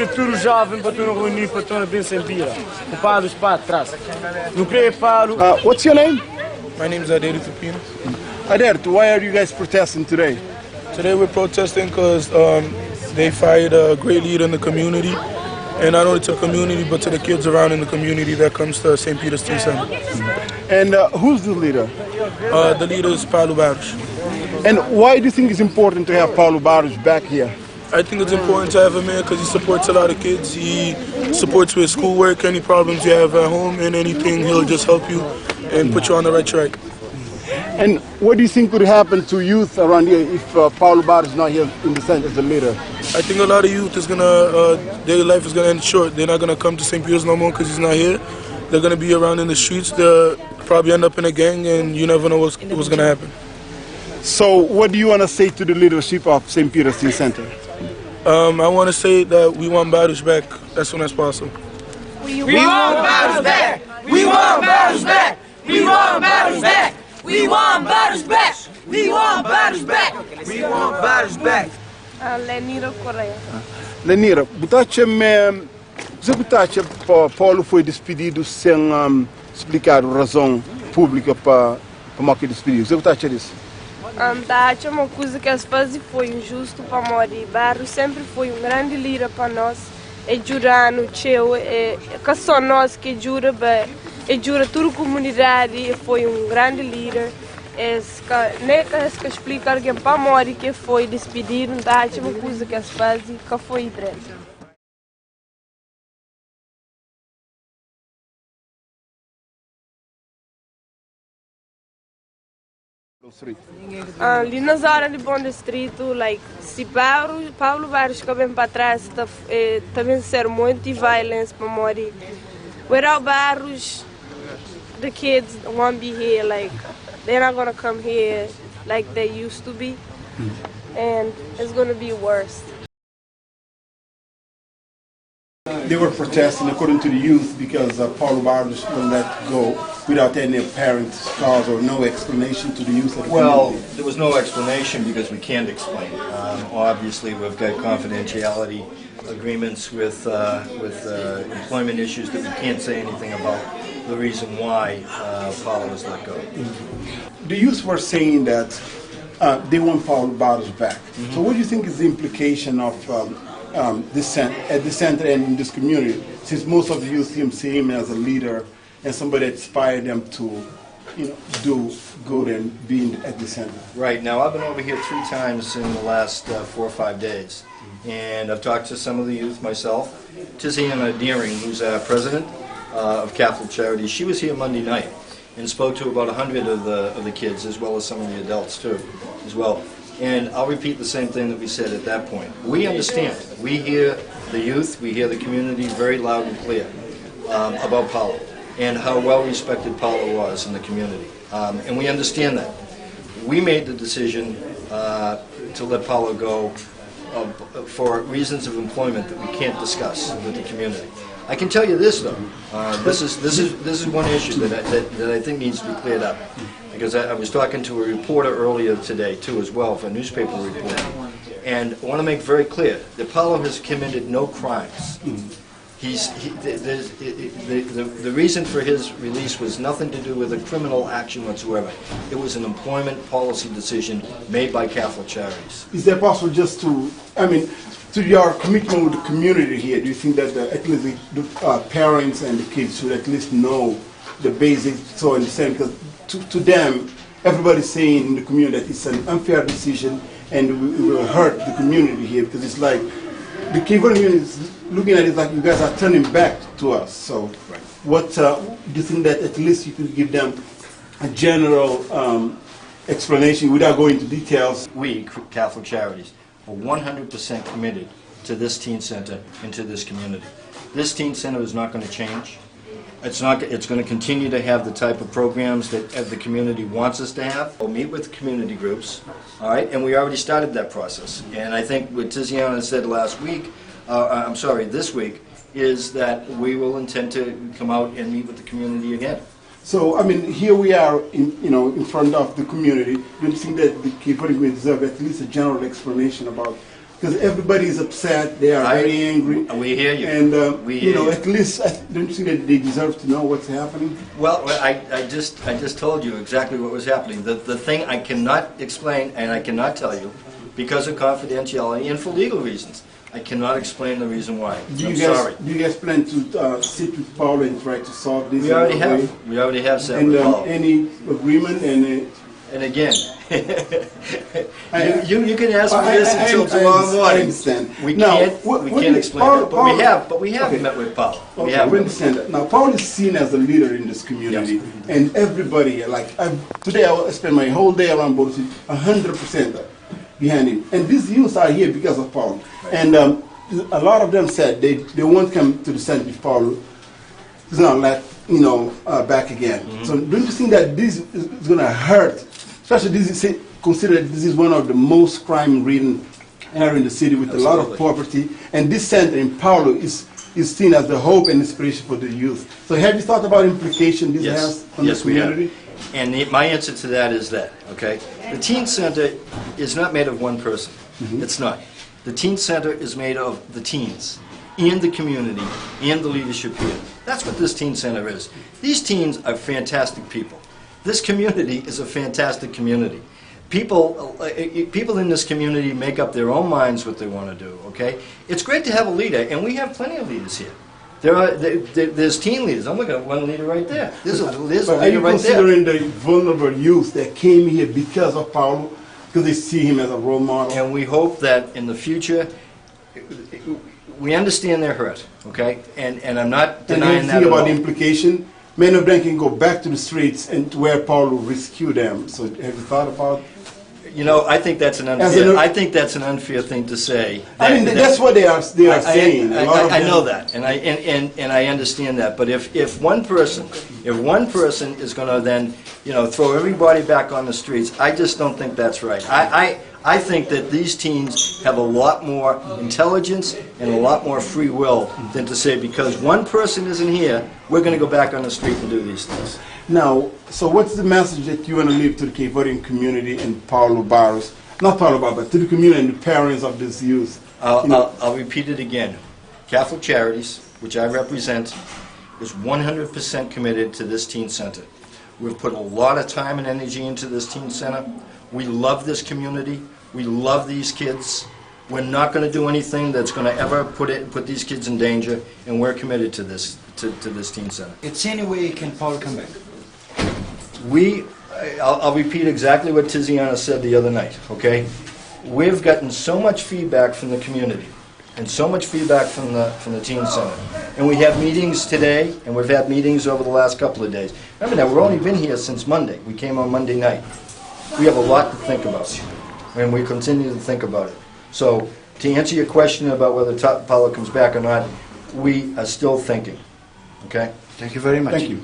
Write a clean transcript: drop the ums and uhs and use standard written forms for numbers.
futuro jovem para tu não reunir para tu não bem sem vira. O Paulo para trás. Não creio Paulo. What's your name? My name is Director Paulo. Director, why are you guys protesting today? Today we're protesting because they fired a great leader in the community, and not only to the community but to the kids around in the community that comes to St. Peter's Teen Center. And who's the leader? The leader is Paulo Barros. And why do you think it's important to have Paulo Barros back here? I think it's important to have him here because he supports a lot of kids. He supports with schoolwork, any problems you have at home, and anything, he'll just help you and put you on the right track. And what do you think could happen to youth around here if Paulo Barros is not here in the center as a leader? I think a lot of youth is gonna, their life is gonna end short. They're not gonna come to St. Peter's no more because he's not here. They're gonna be around in the streets. They'll probably end up in a gang, and you never know what's gonna happen. So what do you want to say to the leadership of St. Peter's Teen Center? I want to say that we want Barros back as soon as possible. We want Barros back! We want Barros back! We want Barros back! We want Barros back! We want Barros back! We want Barros back! Lenira Correia. Lenira, você botaste Paulo foi despedido sem explicar a razão pública para que despediu. Você botaste disso? É uma coisa que as fazem foi injusto para morrer. Barros sempre foi grande líder para nós. Jura no teu, que só nós que jura, jura toda a comunidade. Foi grande líder. Nem que explica alguém para morrer que foi despedido. É uma coisa que as fazem que foi direito. Ali nas horas de bom distrito, se Paulo Barros que vem para trás, também ser muito violence para morrer. Without Barros, the kids won't be here, they're not gonna come here like they used to be, and it's gonna be worse. They were protesting, according to the youth, because Paulo Barros was let go without any apparent cause or no explanation to the youth. Well, there was no explanation because we can't explain. Obviously, we've got confidentiality agreements with employment issues that we can't say anything about the reason why Paulo was let go. The youth were saying that they want Paulo Barros back. So what do you think is the implication of at this center and in this community, since most of the youth see him as a leader and somebody that inspired them to, do good and be at the center? Right. Now, I've been over here 3 times in the last 4 or 5 days, and I've talked to some of the youth myself. Tiziana Deering, who's our president of Catholic Charities, she was here Monday night and spoke to about 100 of the kids, as well as some of the adults too, as well. And I'll repeat the same thing that we said at that point. We understand. We hear the youth, we hear the community very loud and clear about Paulo and how well respected Paulo was in the community. And we understand that. We made the decision to let Paulo go for reasons of employment that we can't discuss with the community. I can tell you this though. This is one issue that I think needs to be cleared up. Because I was talking to a reporter earlier today, too, as well, for a newspaper report. And I want to make very clear that Paulo has committed no crimes. The reason for his release was nothing to do with a criminal action whatsoever. It was an employment policy decision made by Catholic Charities. Is that possible just to your commitment with the community here, do you think that at least the parents and the kids should at least know the basics so understand? Because to them, everybody's saying in the community that it's an unfair decision and it will hurt the community here because it's like the Cape Verdean is looking at it like you guys are turning back to us. So, what do you think that at least you could give them a general explanation without going into details? We, Catholic Charities, are 100% committed to this teen center and to this community. This teen center is not going to change. It's going to continue to have the type of programs that the community wants us to have. We'll meet with community groups, all right, and we already started that process. And I think what Tiziana said this week, is that we will intend to come out and meet with the community again. So, here we are in front of the community. Do you think that the Cape Verdean may deserve at least a general explanation about because everybody is upset. They are very angry. We hear you. And We you hear know, you. at least don't you think that they deserve to know what's happening? Well, I just told you exactly what was happening. The thing I cannot explain and I cannot tell you because of confidentiality and for legal reasons. I cannot explain the reason why. I'm sorry. Do you guys plan to sit with Paulo and try to solve this? We already have. We already have sat And with Paulo. any agreement And again, you can ask me this until tomorrow morning. I understand. We Now, can't explain it, but we have okay. met with Paulo. We Okay, have we met with understand that. Now, Paul is seen as a leader in this community, Yes. and everybody, like, today I spent my whole day around Bowdoin, 100% behind him. And these youths are here because of Paul. And a lot of them said they won't come to the center if Paul is not let, back again. So don't you think that this is going to hurt? Especially this is considered this is one of the most crime-ridden area in the city with a lot of poverty, and this center in Paulo is seen as the hope and inspiration for the youth. So have you thought about implication this has on the community? We have. And my answer to that is that, okay? The Teen Center is not made of one person. It's not. The Teen Center is made of the teens and the community and the leadership here. That's what this Teen Center is. These teens are fantastic people. This community is a fantastic community. People in this community make up their own minds what they want to do, okay? It's great to have a leader, and we have plenty of leaders here. There's teen leaders. I'm looking at one leader right there. There's a But are leader you right there. considering the vulnerable youth that came here because of Paulo, because they see him as a role model? And we hope that in the future, we understand their hurt, okay? And I'm not And denying you that think at about all. the implication? Many of them can go back to the streets and to where Paulo rescued them. So have you thought about? I think that's an unfair thing to say. I mean, that's what they are saying. A lot of I them- know that, and I understand that. But if one person is going to then throw everybody back on the streets, I just don't think that's right. I think that these teens have a lot more intelligence and a lot more free will than to say because one person isn't here, we're going to go back on the street and do these things. Now, so what's the message that you want to leave to the Cape Verdean community and Paulo Barros? Not Paulo Barros, but to the community and the parents of this youth. I'll repeat it again. Catholic Charities, which I represent, is 100% committed to this teen center. We've put a lot of time and energy into this teen center. We love this community. We love these kids. We're not going to do anything that's going to ever put these kids in danger, and we're committed to this teen center. It's any way can Paul come back? I'll repeat exactly what Tiziana said the other night, okay? We've gotten so much feedback from the community and so much feedback from the Teen Center. And we have meetings today, and we've had meetings over the last couple of days. Remember now, we've only been here since Monday. We came on Monday night. We have a lot to think about, and we continue to think about it. So, to answer your question about whether Paulo comes back or not, we are still thinking, okay? Thank you very much. Thank you.